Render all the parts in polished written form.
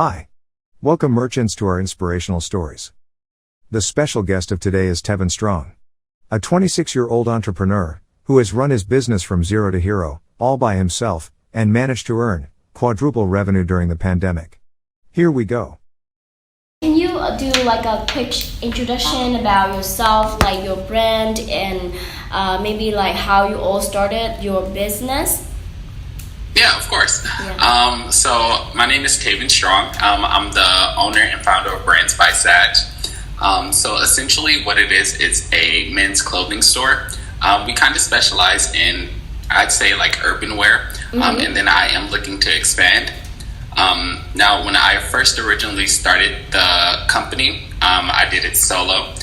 Hi. Welcome merchants to our inspirational stories. The special guest of today is 𝗕𝗿𝗱𝗃, a 26-year-old entrepreneur who has run his business from zero to hero, all by himself, and managed to earn quadruple revenue during the pandemic. Here we go. Can you do like a quick introduction about yourself, like your brand, and maybe like how you all started your business? Yeah, of course. Yeah. So my name is 𝗕𝗿𝗱𝗃. I'm the owner and founder of Brands by 𝗧𝗲. So essentially what it is, it's a men's clothing store. We kind of specialize in, I'd say, like urban wear, and then I am looking to expand. Now, when I first originally started the company, I did it solo.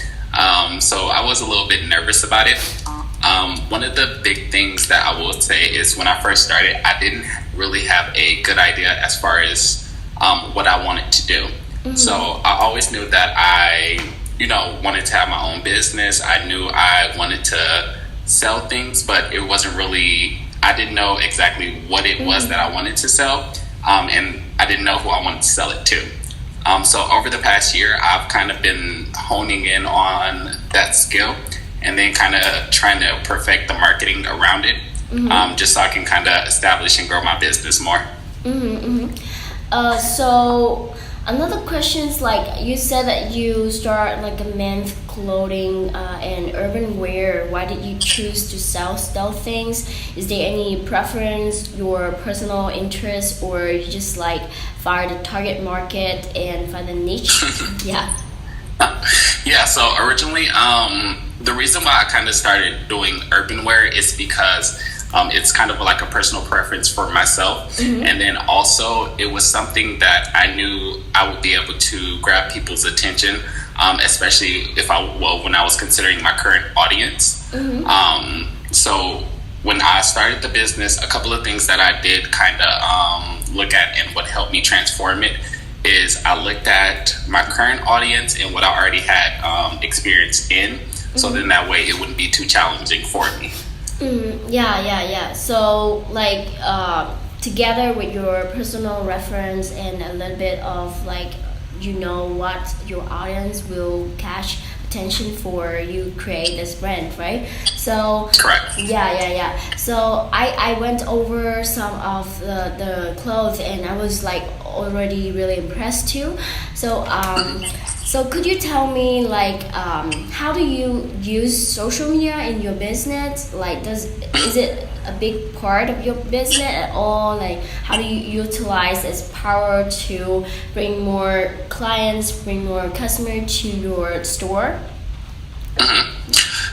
So I was a little bit nervous about it. One of the big things that I will say is when I first started, I didn't really have a good idea as far as what I wanted to do. So I always knew that I, wanted to have my own business. I knew I wanted to sell things, but it wasn't really, I didn't know exactly what it was that I wanted to sell. And I didn't know who I wanted to sell it to. So over the past year, I've kind of been honing in on that skill and then kind of trying to perfect the marketing around it, just so I can kind of establish and grow my business more. So another question is, like, you said that you start like a men's clothing and urban wear. Why did you choose to sell things? Is there any preference, your personal interest, or you just like find the target market and find a niche? Yeah, so originally, the reason why I kind of started doing urban wear is because it's kind of like a personal preference for myself. And then also it was something that I knew I would be able to grab people's attention, especially when I was considering my current audience. So when I started the business, a couple of things that I did kind of look at and what helped me transform it is I looked at my current audience and what I already had experience in. So then that way it wouldn't be too challenging for me. Yeah. So like together with your personal reference and a little bit of like, what your audience will catch attention for, you create this brand, right? So correct. Yeah. So I went over some of the clothes and I was like already really impressed too. So could you tell me, like, how do you use social media in your business? Like, is it a big part of your business at all? Like, how do you utilize its power to bring more clients, bring more customers to your store?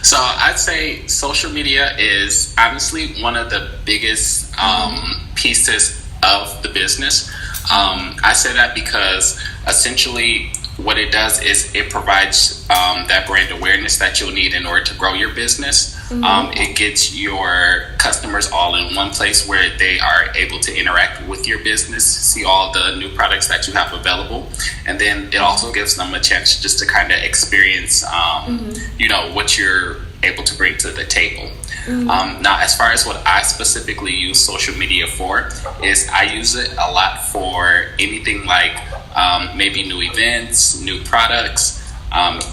So I'd say social media is honestly one of the biggest pieces of the business. I say that because essentially what it does is it provides that brand awareness that you'll need in order to grow your business. It gets your customers all in one place where they are able to interact with your business, see all the new products that you have available, and then it also gives them a chance just to kind of experience, what you're able to bring to the table. Now, as far as what I specifically use social media for, is I use it a lot for anything like maybe new events, new products,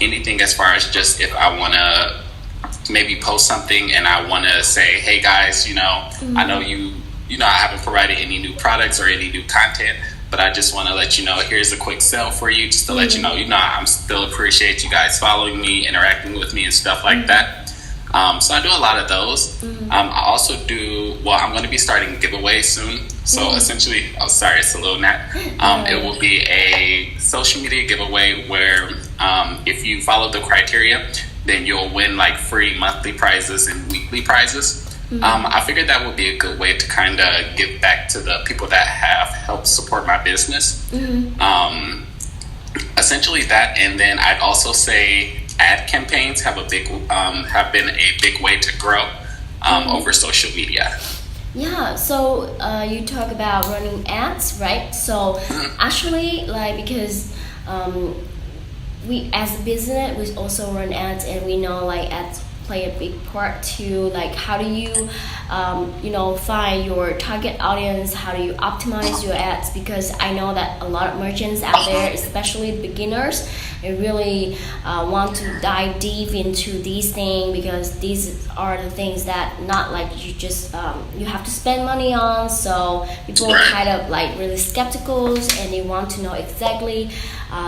anything as far as just if I want to maybe post something and I want to say, hey guys, I know I haven't provided any new products or any new content, but I just want to let you know, here's a quick sale for you, just to let you know, I'm still appreciate you guys following me, interacting with me and stuff like that. So I do a lot of those. I also do, I'm going to be starting giveaways soon. So essentially, sorry, it's a little gnat. It will be a social media giveaway where if you follow the criteria, then you'll win like free monthly prizes and weekly prizes. I figured that would be a good way to kind of give back to the people that have helped support my business. Essentially that, and then I'd also say ad campaigns have been a big way to grow over social media. Yeah, so you talk about running ads, right? So actually, like, because we as a business, we also run ads, and we know like ads play a big part too. Like how do you find your target audience? How do you optimize your ads? Because I know that a lot of merchants out there, especially beginners, they really want to dive deep into these things, because these are the things that not like you just you have to spend money on. So people are kind of like really skeptical, and they want to know exactly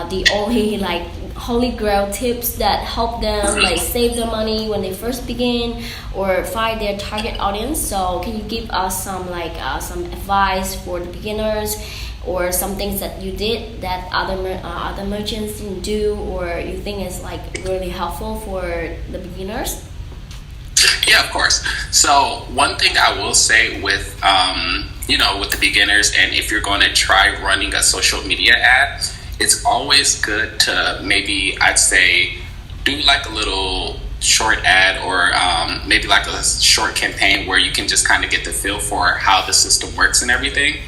the only like holy grail tips that help them like save their money when they first begin or find their target audience. So can you give us some some advice for the beginners, or some things that you did that other merchants didn't do, or you think is like really helpful for the beginners? Yeah, of course. So one thing I will say with with the beginners, and if you're going to try running a social media ad, it's always good to maybe, I'd say, do like a little short ad, or maybe like a short campaign where you can just kind of get the feel for how the system works and everything.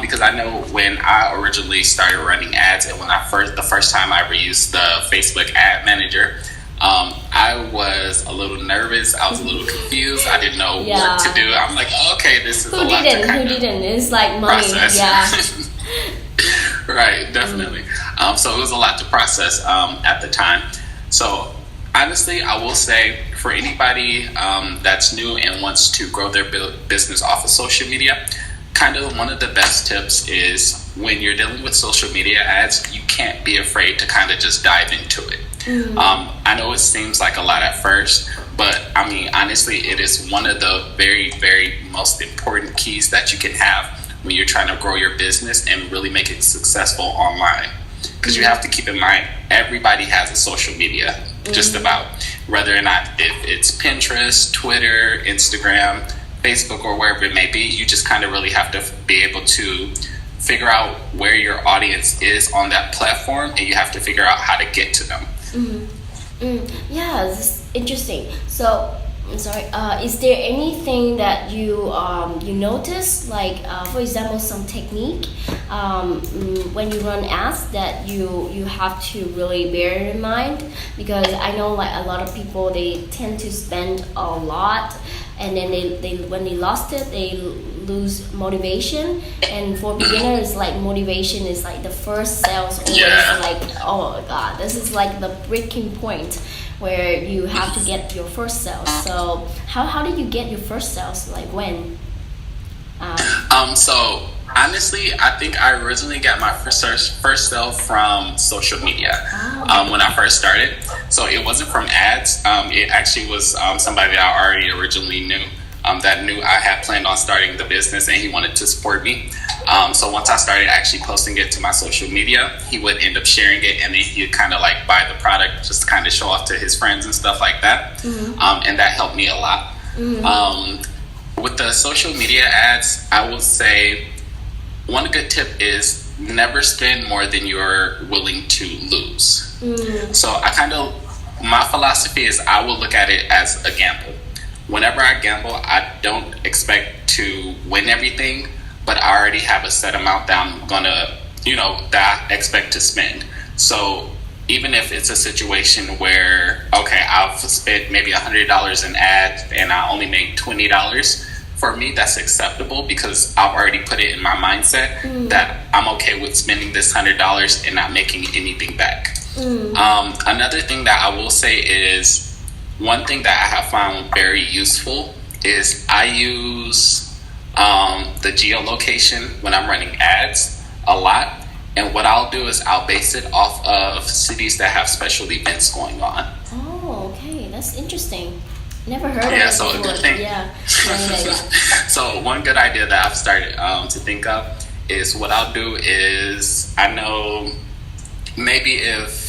Because I know when I originally started running ads, and when the first time I ever used the Facebook ad manager, I was a little nervous. I was a little confused. I didn't know what to do. I'm like, okay, this is a lot to kind of It's like money. process. Yeah. Right, definitely. So it was a lot to process at the time. So honestly, I will say for anybody that's new and wants to grow their business off of social media, kind of one of the best tips is when you're dealing with social media ads, you can't be afraid to kind of just dive into it. I know it seems like a lot at first, but I mean, honestly, it is one of the very, very most important keys that you can have when you're trying to grow your business and really make it successful online. Because you have to keep in mind, everybody has a social media, just about, whether or not if it's Pinterest, Twitter, Instagram, Facebook, or wherever it may be. You just kind of really have to be able to figure out where your audience is on that platform, and you have to figure out how to get to them. Yeah, this is interesting. So, I'm sorry. Is there anything that you notice, like for example, some technique when you run ads that you have to really bear in mind? Because I know like a lot of people, they tend to spend a lot, and then they when they lost it, they lose motivation. And for beginners, like motivation is like the first sales always like, oh my god, this is like the breaking point where you have to get your first sales. So how did you get your first sales? Like when? So honestly, I think I originally got my first sale from social media when I first started. So it wasn't from ads. It actually was somebody that I already originally knew, that knew I had planned on starting the business, and he wanted to support me. So once I started actually posting it to my social media, he would end up sharing it, and then he'd kind of like buy the product just to kind of show off to his friends and stuff like that. And that helped me a lot. With the social media ads, I will say one good tip is never spend more than you're willing to lose. So my philosophy is I will look at it as a gamble. Whenever I gamble, I don't expect to win everything, but I already have a set amount that I'm gonna, that I expect to spend. So even if it's a situation where, okay, I've spent maybe $100 in ads and I only made $20, for me, that's acceptable, because I've already put it in my mindset that I'm okay with spending this $100 and not making anything back. Another thing that I will say is, one thing that I have found very useful is I use the geolocation when I'm running ads a lot. And what I'll do is I'll base it off of cities that have special events going on. Oh, okay. That's interesting. Never heard of it. Yeah, so a good thing. Yeah. So one good idea that I've started to think of is, what I'll do is, I know maybe if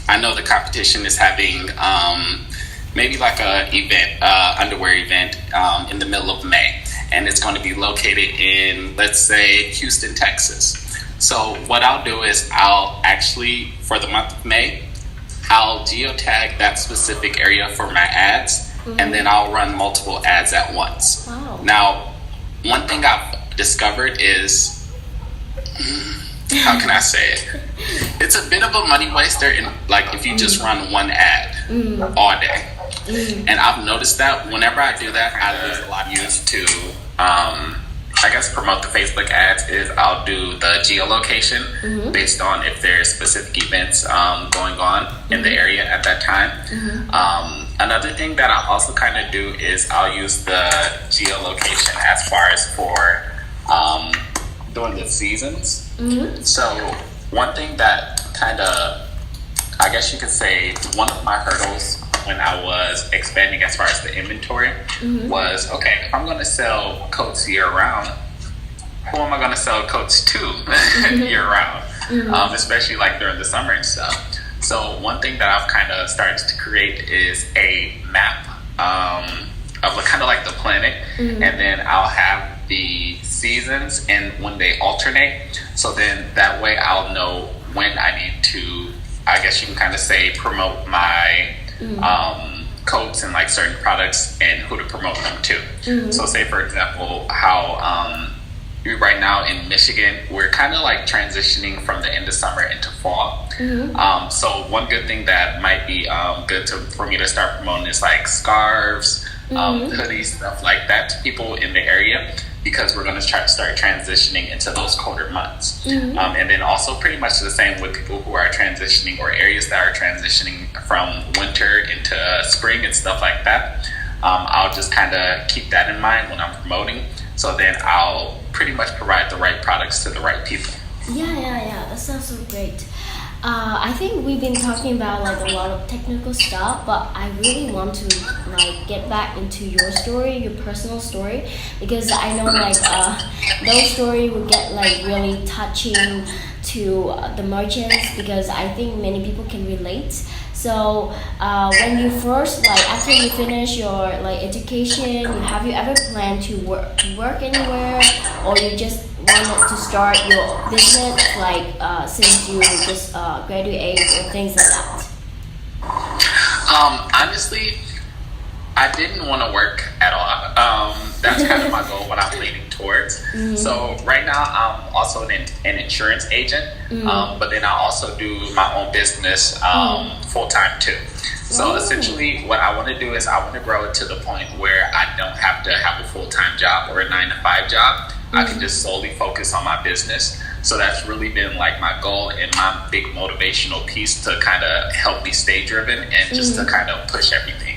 I know the competition is having maybe like a event, underwear event in the middle of May, and it's going to be located in, let's say, Houston, Texas. So what I'll do is I'll actually, for the month of May, I'll geotag that specific area for my ads, and then I'll run multiple ads at once. Wow. Now, one thing I've discovered is, how can I say it? It's a bit of a money waster, like if you just run one ad all day. And I've noticed that whenever I do that, I lose a lot of use to, I guess, promote the Facebook ads. Is I'll do the geolocation based on if there's specific events going on in the area at that time. Another thing that I also kind of do is I'll use the geolocation as far as for doing the seasons. So one thing that kind of, I guess you could say, one of my hurdles when I was expanding as far as the inventory was, okay, if I'm going to sell coats year round, who am I going to sell coats to year round? Especially like during the summer and stuff. So one thing that I've kind of started to create is a map of kind of like the planet, and then I'll have the seasons and when they alternate. So then that way I'll know when I need to, I guess you can kind of say, promote my coats and like certain products and who to promote them to. So say for example how right now in Michigan we're kind of like transitioning from the end of summer into fall. So one good thing that might be good for me to start promoting is like scarves, hoodies, stuff like that to people in the area, because we're going to try to start transitioning into those colder months. And then also pretty much the same with people who are transitioning, or areas that are transitioning from winter into spring and stuff like that. I'll just kind of keep that in mind when I'm promoting. So then I'll pretty much provide the right products to the right people. Yeah. That sounds so great. I think we've been talking about like a lot of technical stuff, but I really want to like get back into your story, your personal story, because I know like those stories would get like really touching to the merchants, because I think many people can relate. So when you first, like after you finish your like education, have you ever planned to work anywhere, or you just wanted to start your business like since you just graduate or things like that? Honestly, I didn't want to work at all. That's kind of my goal, what I'm leaning towards. So right now I'm also an insurance agent, but then I also do my own business full-time too. So essentially what I want to do is I want to grow it to the point where I don't have to have a full-time job or a 9-to-5 job. I can just solely focus on my business. So that's really been like my goal and my big motivational piece to kind of help me stay driven and just to kind of push everything.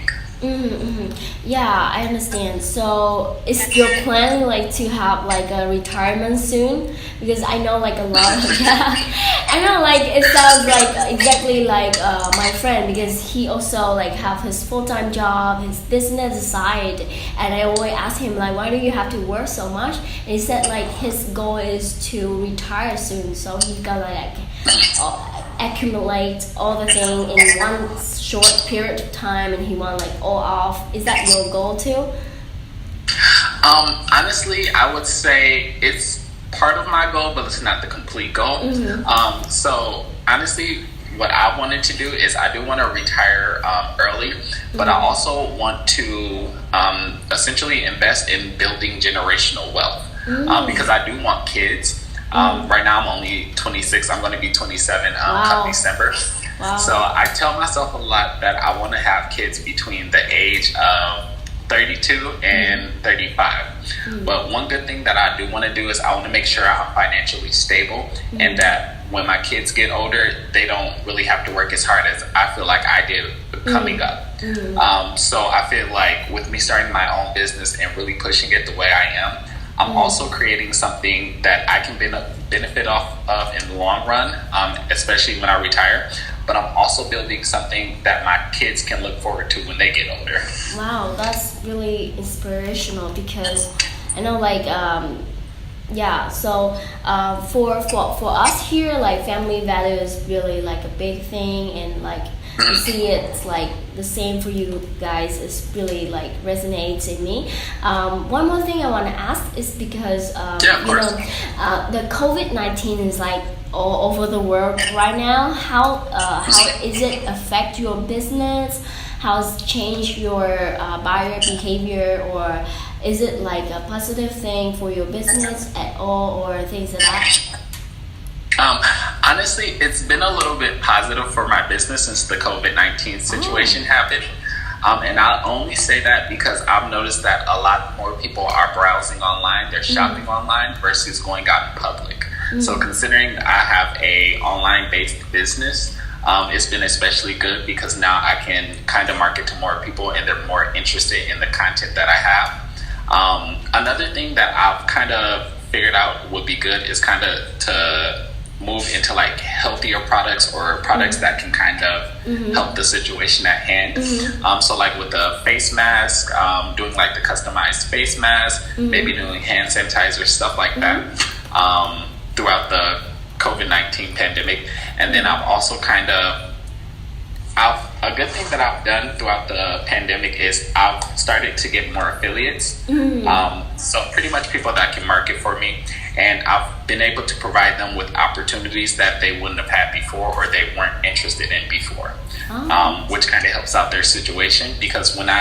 Yeah, I understand. So is your plan like to have like a retirement soon? Because I know like a lot of I know like it sounds like exactly like my friend, because he also like have his full-time job, his business aside, and I always ask him like, why do you have to work so much? And he said like his goal is to retire soon, so he's gonna like accumulate all the thing in one short period of time, and he want like all off. Is that your goal too? Honestly, I would say it's part of my goal, but it's not the complete goal. So honestly, what I wanted to do is I do want to retire early, but I also want to essentially invest in building generational wealth, because I do want kids. Right now I'm only 26. I'm going to be 27 come December. So I tell myself a lot that I want to have kids between the age of 32 and 35. But one good thing that I do want to do is I want to make sure I'm financially stable, and that when my kids get older, they don't really have to work as hard as I feel like I did coming up. So I feel like with me starting my own business and really pushing it the way I am, I'm also creating something that I can benefit off of in the long run, especially when I retire. But I'm also building something that my kids can look forward to when they get older. Wow, that's really inspirational, because I know like so for us here, like family value is really like a big thing, and like you see it's like the same for you guys. Is really like resonates in me. One more thing I want to ask is because the COVID-19 is like all over the world right now. How is it affect your business? How's changed your buyer behavior, or is it like a positive thing for your business at all, or things like that? Honestly, it's been a little bit positive for my business since the COVID-19 situation happened. And I only say that because I've noticed that a lot more people are browsing online, they're shopping online versus going out in public. So considering I have a online-based business, it's been especially good because now I can kind of market to more people and they're more interested in the content that I have. Another thing that I've kind of figured out would be good is kind of to move into like healthier products or products that can kind of help the situation at hand. So like with the face mask, doing like the customized face mask, maybe doing hand sanitizer, stuff like that, throughout the COVID-19 pandemic. And then I've also a good thing that I've done throughout the pandemic is I've started to get more affiliates. So pretty much people that can market for me, and I've been able to provide them with opportunities that they wouldn't have had before or they weren't interested in before, which kind of helps out their situation because when I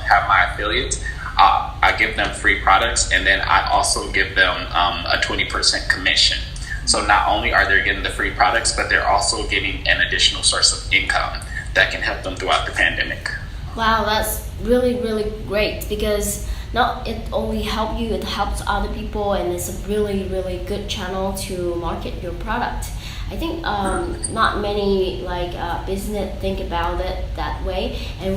have my affiliates, I give them free products and then I also give them a 20% commission. So not only are they getting the free products, but they're also getting an additional source of income that can help them throughout the pandemic. Wow, that's really, really great because not it only helps you, it helps other people, and it's a really, really good channel to market your product. I think not many business think about it that way, and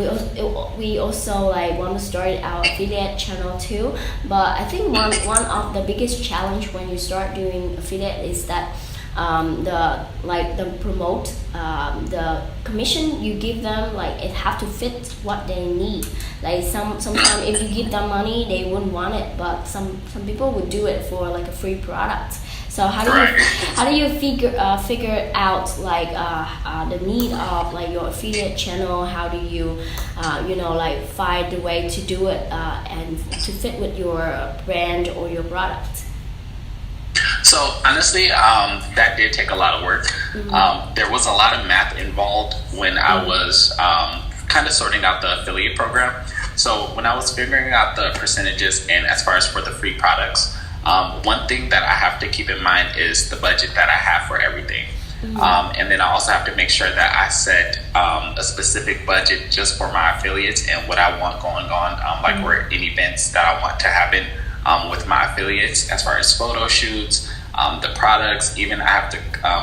we also like want to start our affiliate channel too. But I think one of the biggest challenge when you start doing affiliate is that the commission you give them, like it have to fit what they need. Like sometimes if you give them money, they wouldn't want it, but some people would do it for like a free product. So how do you figure out the need of like your affiliate channel? How do you find the way to do it and to fit with your brand or your product? So honestly, that did take a lot of work. There was a lot of math involved when I was kind of sorting out the affiliate program. So when I was figuring out the percentages and as far as for the free products, one thing that I have to keep in mind is the budget that I have for everything. And then I also have to make sure that I set a specific budget just for my affiliates and what I want going on, like or any events that I want to happen with my affiliates as far as photo shoots, the products. Even I have to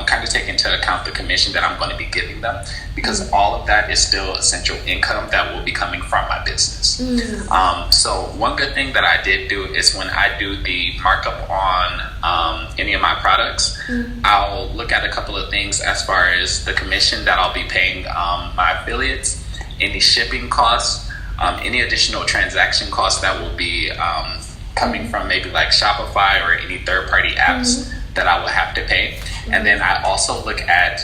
kind of take into account the commission that I'm going to be giving them, because all of that is still essential income that will be coming from my business. So one good thing that I did do is when I do the markup on any of my products, I'll look at a couple of things as far as the commission that I'll be paying my affiliates, any shipping costs, any additional transaction costs that will be coming from maybe like Shopify or any third-party apps that I will have to pay. And then I also look at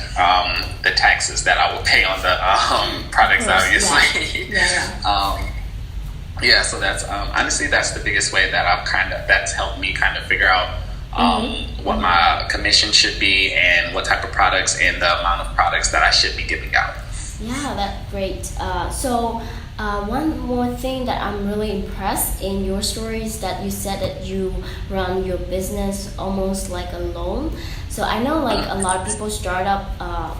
the taxes that I will pay on the products, obviously. So that's honestly that's the biggest way that that's helped me kind of figure out what my commission should be and what type of products and the amount of products that I should be giving out. Yeah, that's great. One more thing that I'm really impressed in your stories that you said that you run your business almost like alone. So I know like a lot of people start up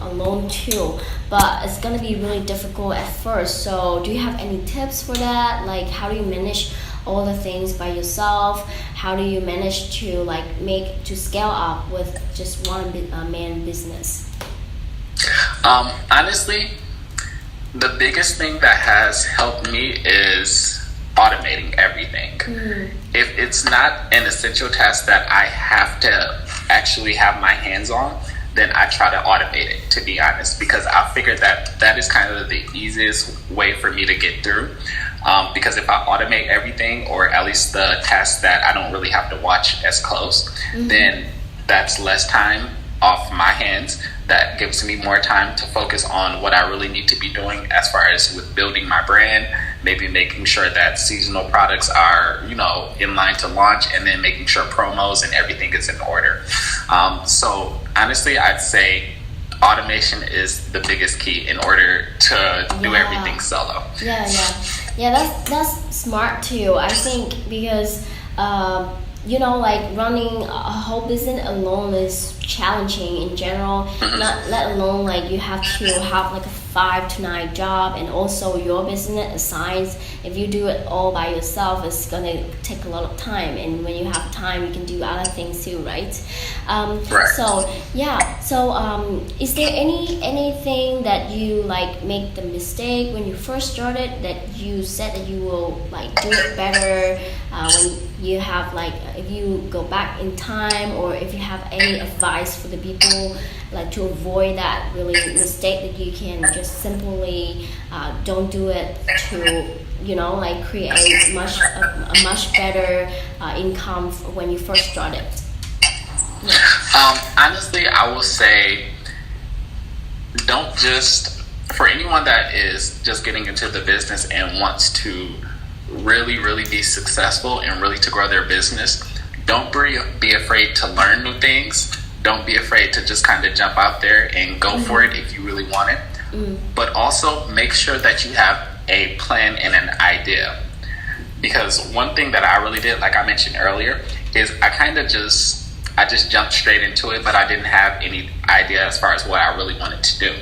alone too, but it's gonna be really difficult at first. So do you have any tips for that? Like how do you manage all the things by yourself? How do you manage to scale up with just one man business? Honestly, the biggest thing that has helped me is automating everything. If it's not an essential task that I have to actually have my hands on, then I try to automate it, to be honest, because I figured that is kind of the easiest way for me to get through. Because if I automate everything, or at least the tasks that I don't really have to watch as close, then that's less time off my hands. That gives me more time to focus on what I really need to be doing as far as with building my brand, maybe making sure that seasonal products are, in line to launch, and then making sure promos and everything is in order. So honestly, I'd say automation is the biggest key in order to do everything solo. Yeah, that's smart too. I think because running a whole business alone is challenging in general. Not let alone like you have to have like a 5 to 9 job, and also your business assigns. If you do it all by yourself, it's gonna take a lot of time, and when you have time, you can do other things too, right? Right. So yeah. So is there anything that you like make the mistake when you first started that you said that you will like do it better when you have like if you go back in time, or if you have any advice for the people like to avoid that really mistake that you can just simply don't do it to like create a much better income when you first started? Honestly, I will say, don't just, for anyone that is just getting into the business and wants to really, really be successful and really to grow their business, don't be afraid to learn new things. Don't be afraid to just kind of jump out there and go for it if you really want it. But also make sure that you have a plan and an idea. Because one thing that I really did, like I mentioned earlier, is I just jumped straight into it, but I didn't have any idea as far as what I really wanted to do.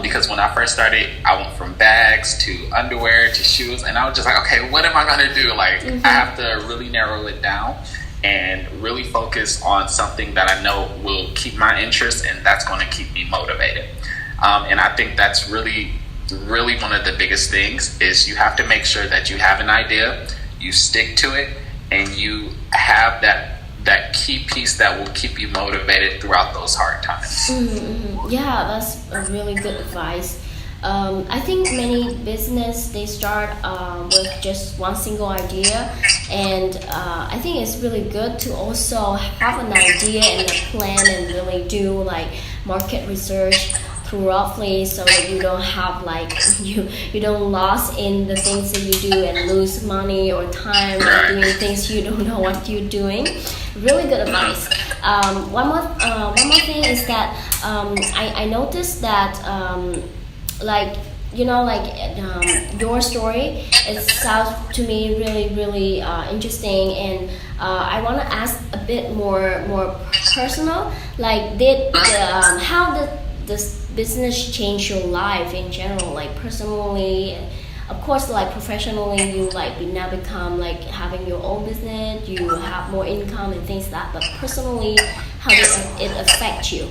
Because when I first started, I went from bags to underwear to shoes, and I was just like, okay, what am I going to do? Like, I have to really narrow it down and really focus on something that I know will keep my interest, and that's going to keep me motivated. And I think that's really, really one of the biggest things is you have to make sure that you have an idea, you stick to it, and you have that key piece that will keep you motivated throughout those hard times. Yeah, that's a really good advice. I think many business, they start with just one single idea, and I think it's really good to also have an idea and a plan and really do like market research thoroughly, so that you don't have like you don't lost in the things that you do and lose money or time doing things you don't know what you're doing. Really good advice. One more thing is that I noticed that your story, it sounds to me really interesting, and I want to ask a bit more personal. Like, how did this business change your life in general? Like personally, of course, like professionally, you like now become like having your own business, you have more income and things like that. But personally, how did it affect you?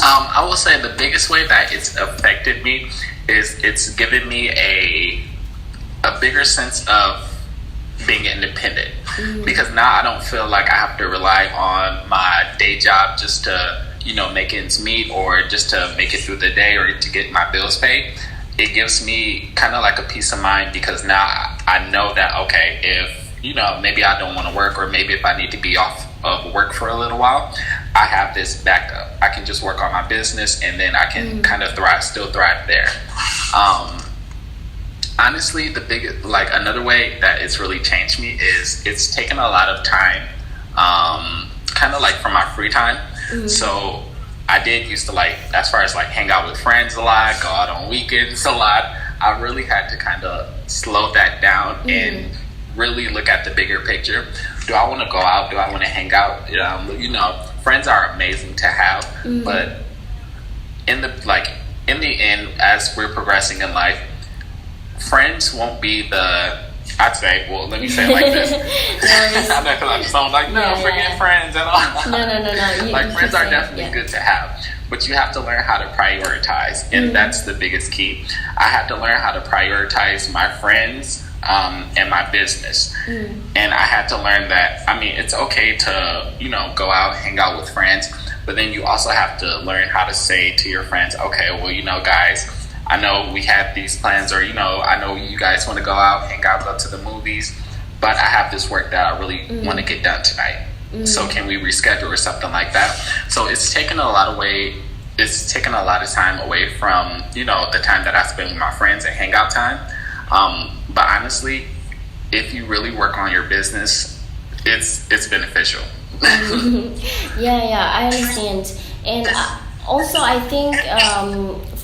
I will say the biggest way that it's affected me is it's given me a bigger sense of being independent. Because now I don't feel like I have to rely on my day job just to make ends meet, or just to make it through the day, or to get my bills paid. It gives me kind of like a peace of mind, because now I know that, okay, if maybe I don't want to work, or maybe if I need to be off of work for a little while, I have this backup. I can just work on my business, and then I can kind of still thrive there. Honestly, another way that it's really changed me is it's taken a lot of time, kind of like from my free time. So I did used to as far as hang out with friends a lot, go out on weekends a lot. I really had to kind of slow that down and really look at the bigger picture. Do I want to go out? Do I want to hang out? Friends are amazing to have, but in the end, as we're progressing in life, friends won't be I'd say, well, let me say it like this. Not because I just don't forget friends at all. No. Friends are definitely good to have, but you have to learn how to prioritize, and that's the biggest key. I had to learn how to prioritize my friends and my business, and I had to learn that. I mean, it's okay to go out, hang out with friends, but then you also have to learn how to say to your friends, okay, well, guys, I know we had these plans, or I know you guys want to go out, hang out, go to the movies, but I have this work that I really want to get done tonight. So can we reschedule or something like that? So it's taken a lot of time away from the time that I spend with my friends and hangout time. But honestly, if you really work on your business, it's beneficial. Yeah, I understand. And also, I think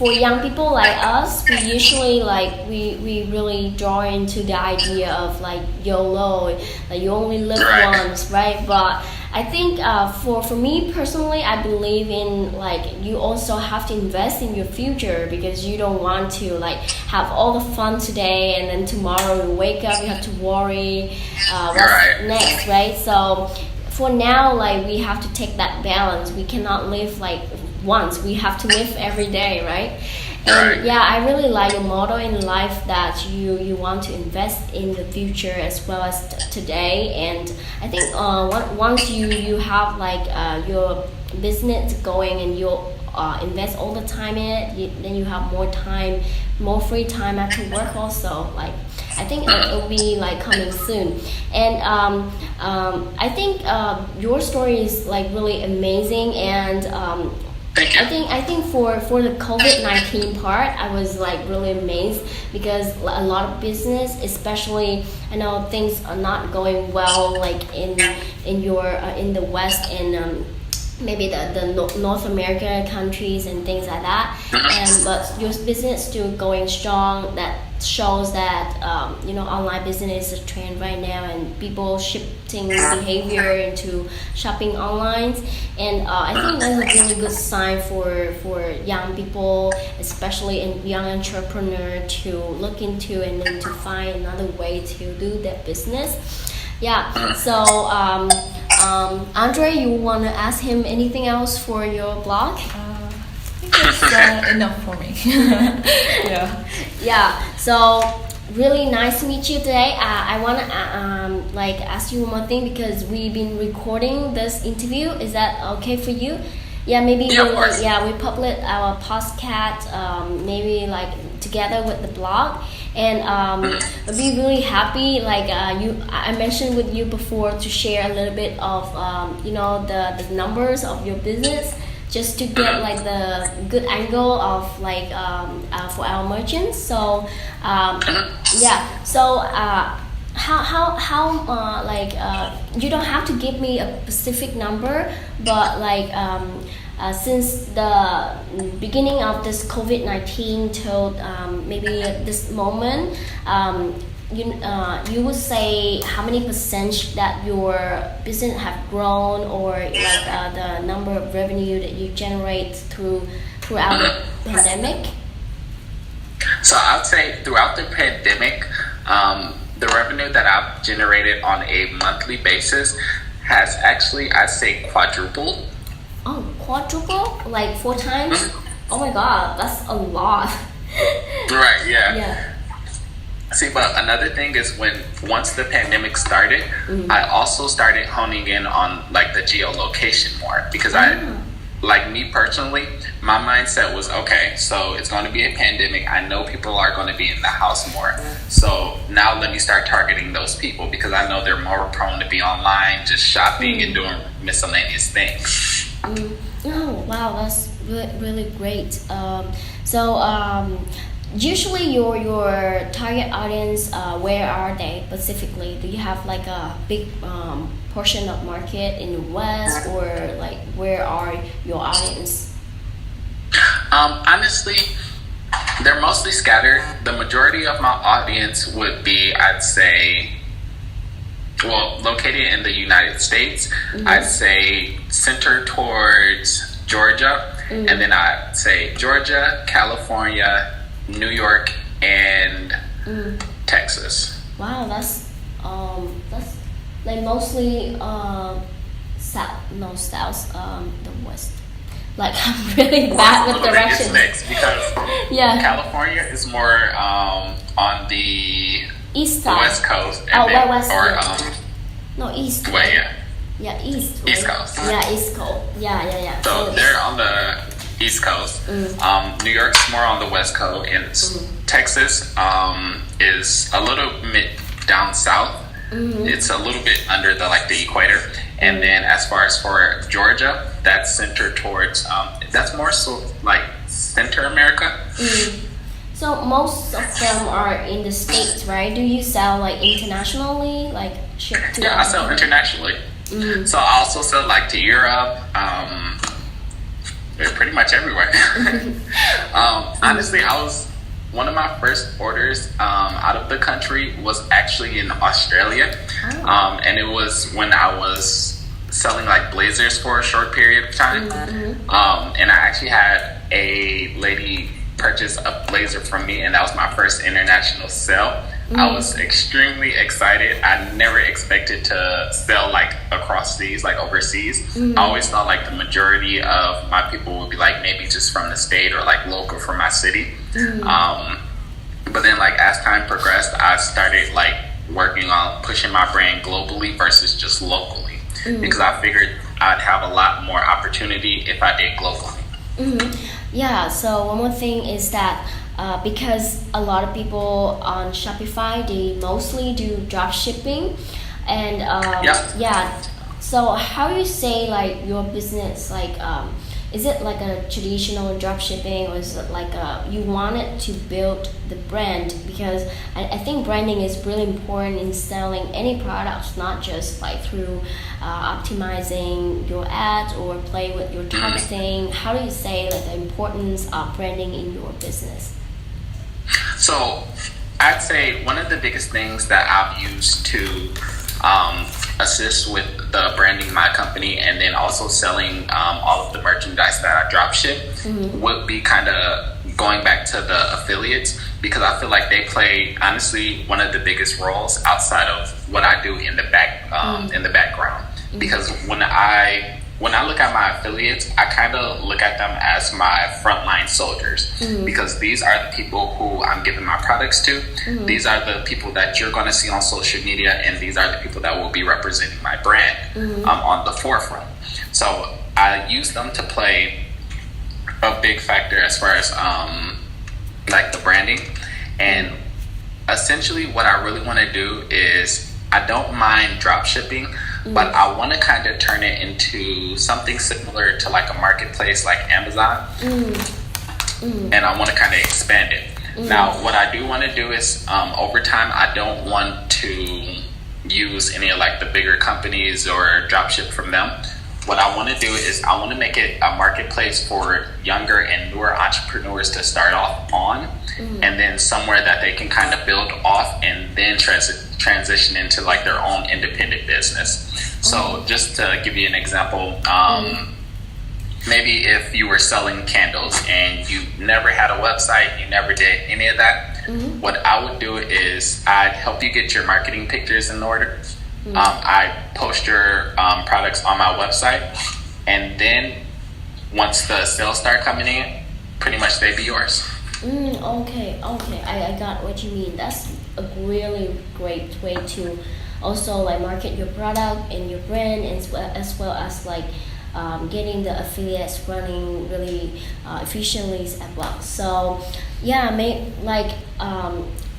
for young people like us, we usually like we really draw into the idea of like YOLO, like you only live once, right? But I think for me personally, I believe in like you also have to invest in your future, because you don't want to like have all the fun today and then tomorrow you wake up you have to worry what's next, right? So for now, like we have to take that balance. We cannot live like once. We have to live every day, right? And yeah, I really like your motto in life that you want to invest in the future as well as today. And I think once you have like your business going and you invest all the time in it, then you have more time, more free time after work also. Like I think it will be like coming soon. And I think your story is like really amazing. And I think for the COVID-19 part, I was like really amazed, because a lot of business, especially I know things are not going well like in the West and maybe the North America countries and things like that. But your business still going strong. That shows that online business is a trend right now, and people shifting behavior into shopping online. And I think that's a really good sign for young people, especially in young entrepreneur, to look into and then to find another way to do their business. Yeah. So Andre, you want to ask him anything else for your blog? I think it's enough for me. Yeah. So really nice to meet you today. I want to ask you one more thing, because we've been recording this interview. Is that okay for you? Yeah, maybe we publish our podcast maybe like together with the blog. And I'd be really happy, like I mentioned with you before, to share a little bit of the numbers of your business, just to get like the good angle of like for our merchants. So you don't have to give me a specific number, but like since the beginning of this COVID-19 till maybe this moment, you would say how many percent that your business have grown, or like the number of revenue that you generate throughout the pandemic? So I'd say throughout the pandemic, the revenue that I've generated on a monthly basis has actually, I'd say, quadrupled. Oh, quadruple? Like 4 times? Oh my god, that's a lot. Right, yeah. Yeah. See, but another thing is once the pandemic started, I also started honing in on like the geolocation more, because like me personally, my mindset was, okay, so it's going to be a pandemic. I know people are going to be in the house more. So now let me start targeting those people, because I know they're more prone to be online, just shopping and doing miscellaneous things. Oh, wow, that's really great. Usually your target audience, where are they specifically? Do you have like a big portion of market in the West, or like where are your audience? Honestly, they're mostly scattered. The majority of my audience would be, I'd say, located in the United States. I'd say centered towards Georgia, and then I'd say Georgia, California, New York, and Texas. Wow, that's like mostly south, the West. Like I'm really bad with directions. It's mixed, because California is more on the east side, West Coast, east. Way, east. East Coast. Yeah, East Coast. Yeah. So they're on the East Coast. New York's more on the West Coast, and Texas is a little bit down south. It's a little bit under the equator. And then as far as for Georgia, that's centered towards that's more so like Center America. So most of them are in the States, right? Do you sell like internationally, like ship to? Yeah, I sell internationally. So I also sell like to Europe, pretty much everywhere. Honestly, one of my first orders out of the country was actually in Australia. And it was when I was selling like blazers for a short period of time. And I actually had a lady purchase a blazer from me, and that was my first international sale. I was extremely excited. I never expected to sell like across seas, like overseas. I always thought like the majority of my people would be like maybe just from the state or like local from my city. But then like as time progressed, I started like working on pushing my brand globally versus just locally, because I figured I'd have a lot more opportunity if I did globally. Yeah, so one more thing is that because a lot of people on Shopify, they mostly do drop shipping, and yeah. So how do you say like your business, like is it like a traditional drop shipping, or is it like you wanted to build the brand? Because I think branding is really important in selling any products, not just like through optimizing your ads or play with your targeting. How do you say like the importance of branding in your business? So I'd say one of the biggest things that I've used to assist with the branding my company, and then also selling all of the merchandise that I drop ship, would be kind of going back to the affiliates, because I feel like they play honestly one of the biggest roles outside of what I do in the background. Because when I look at my affiliates, I kind of look at them as my frontline soldiers, because these are the people who I'm giving my products to. These are the people that you're going to see on social media, and these are the people that will be representing my brand on the forefront. So I use them to play a big factor as far as like the branding. And essentially what I really want to do is, I don't mind drop shipping, but I want to kind of turn it into something similar to like a marketplace like Amazon. And I want to kind of expand it. Now, what I do want to do is over time, I don't want to use any of like the bigger companies or drop ship from them. What I want to do is I want to make it a marketplace for younger and newer entrepreneurs to start off on, and then somewhere that they can kind of build off and then transition into like their own independent business. So just to give you an example, maybe if you were selling candles and you never had a website, you never did any of that, what I would do is I'd help you get your marketing pictures in order. I post your products on my website, and then once the sales start coming in, pretty much they'd be yours. Okay, I got what you mean. That's a really great way to also like market your product and your brand, as well as like getting the affiliates running really efficiently as well. So yeah,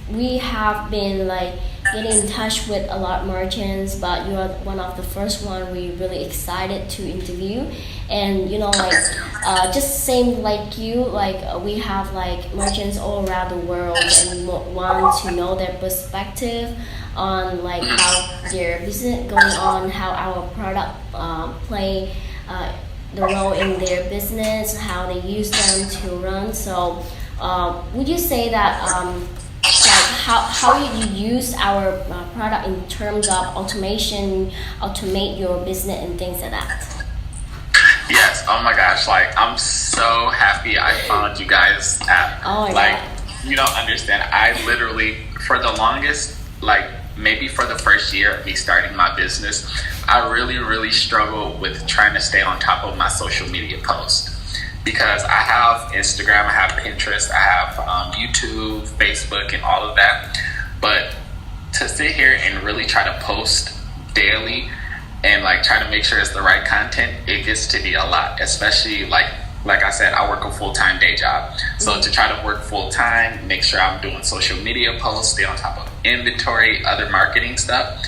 we have been like getting in touch with a lot of merchants, but you are one of the first one we really excited to interview. And you know, like just same like you, like we have like merchants all around the world, and want to know their perspective on like how their business going on, how our product play the role in their business, how they use them to run. So would you say that how you use our product in terms of automate your business and things like that? Yes, oh my gosh, like I'm so happy I found you guys app. You don't understand, I literally, for the longest, like maybe for the first year of me starting my business, I really struggled with trying to stay on top of my social media posts. Because I have Instagram, I have Pinterest, I have YouTube, Facebook, and all of that. But to sit here and really try to post daily and like try to make sure it's the right content, it gets to be a lot. Especially like I said, I work a full-time day job. So to try to work full-time, make sure I'm doing social media posts, stay on top of inventory, other marketing stuff,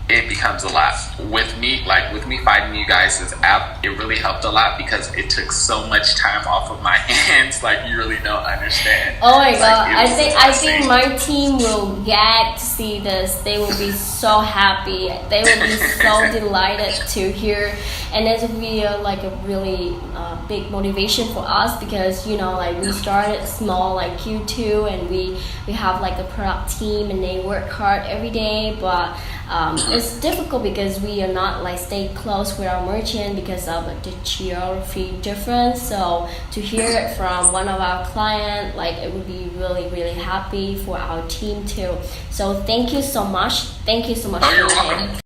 it becomes a lot. With me finding you guys' app. It really helped a lot because it took so much time off of my hands. Like, you really don't understand. Oh my god! Like, I think my team will gag to see this. They will be so happy. They will be so delighted to hear, and this will be like a really big motivation for us because like we started small like Q2, and we have like a product team, and they work hard every day, but it's difficult because we are not like stay close with our merchant because of the geography difference. So to hear it from one of our clients, like it would be really, really happy for our team too. So thank you so much. Thank you so much. Oh, you're welcome.